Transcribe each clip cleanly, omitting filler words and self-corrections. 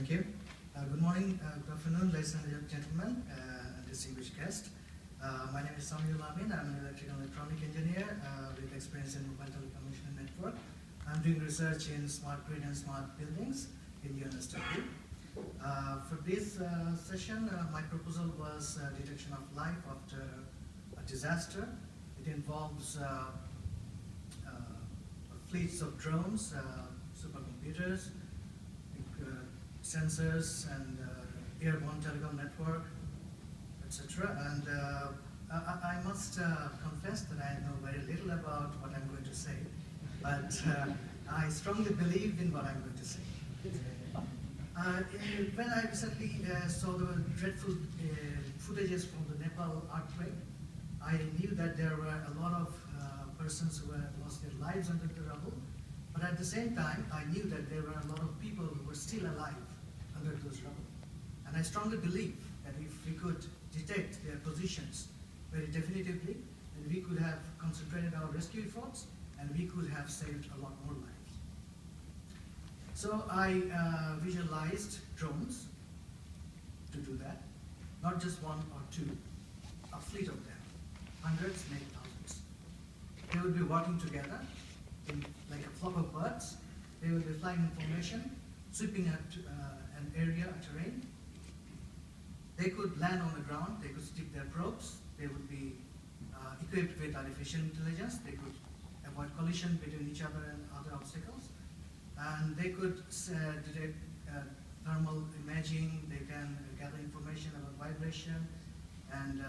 Thank you. Good morning, good afternoon, ladies and gentlemen, and distinguished guests. My name is Samuel Amin. I'm an electrical and electronic engineer with experience in mobile telecommunication network. I'm doing research in smart grid and smart buildings in UNSW. For this session, my proposal was detection of life after a disaster. It involves fleets of drones, supercomputers, sensors, and airborne telecom network, etc. And I must confess that I know very little about what I'm going to say, but I strongly believe in what I'm going to say. When I recently saw the dreadful footages from the Nepal earthquake, I knew that there were a lot of persons who had lost their lives under the rubble, but at the same time, I knew that there were a lot of people who were still alive under those rubble. And I strongly believe that if we could detect their positions very definitively, then we could have concentrated our rescue efforts and we could have saved a lot more lives. So I visualized drones to do that, not just one or two, a fleet of them, hundreds, maybe thousands. They would be working together in like a flock of birds. They would be flying information, sweeping at an area, a terrain. They could land on the ground, they could stick their probes, they would be equipped with artificial intelligence, they could avoid collision between each other and other obstacles, and they could detect thermal imaging, they can gather information about vibration, and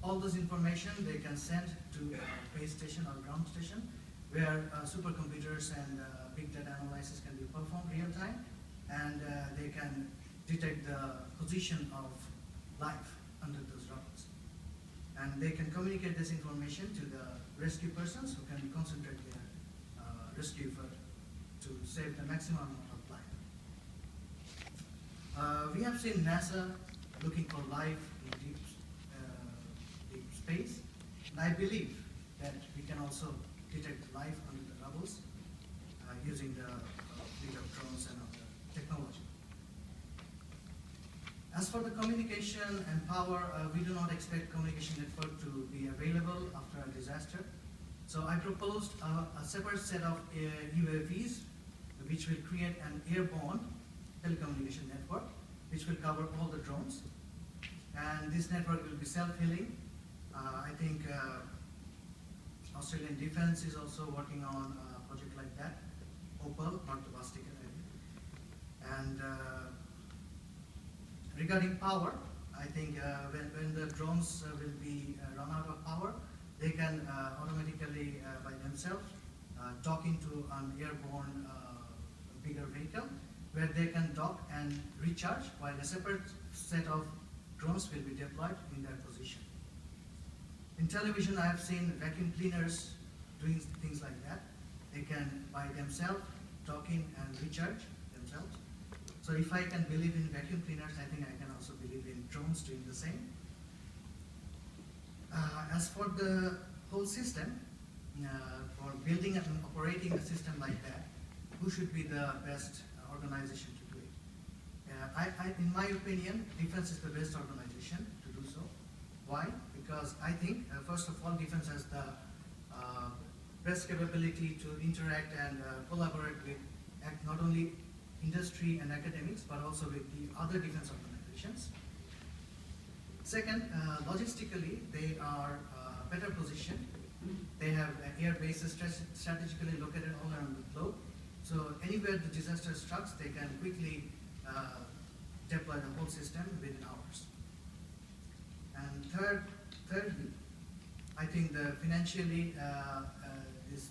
all those information they can send to a base station or ground station where supercomputers and big data analysis can be performed real time, and they can detect the position of life under those rubbles. And they can communicate this information to the rescue persons who can concentrate their rescue effort to save the maximum amount of life. We have seen NASA looking for life in deep space, and I believe that we can also detect life under the rubbles using the fleet of drones and other technology. As for the communication and power, we do not expect communication network to be available after a disaster. So I proposed a separate set of UAVs, which will create an airborne telecommunication network, which will cover all the drones. And this network will be self-healing. I think Australian Defence is also working on a project like that, Opal, not the Bastic area. And regarding power, I think when the drones will be run out of power, they can automatically by themselves dock into an airborne bigger vehicle where they can dock and recharge while a separate set of drones will be deployed in their position. In television, I have seen vacuum cleaners doing things like that. They can by themselves dock in and recharge themselves. So if I can believe in vacuum cleaners, I think I can also believe in drones doing the same. As for the whole system, for building and operating a system like that, who should be the best organization to do it? In my opinion, defense is the best organization to do so. Why? Because I think, first of all, defense has the best capability to interact and collaborate with not only industry and academics, but also with the other defense organizations. Second, logistically, they are better positioned. They have air bases strategically located all around the globe. So anywhere the disaster strikes, they can quickly deploy the whole system within hours. And thirdly, I think that financially,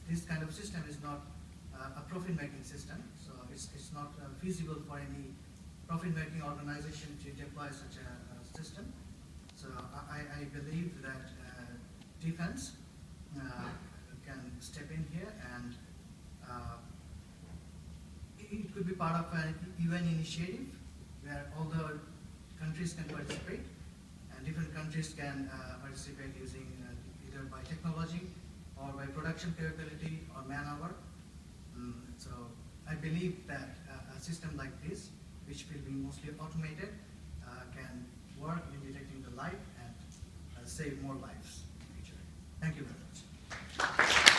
this kind of system is not a profit-making system. So it's not feasible for any profit-making organization to deploy such a system. So I believe that defense can step in here, and it could be part of an UN initiative where all the countries can participate, and different countries can participate using either by technology or by production capability or man-hour. So I believe that a system like this which will be mostly automated, can work in detecting the light and save more lives in the future. Thank you very much.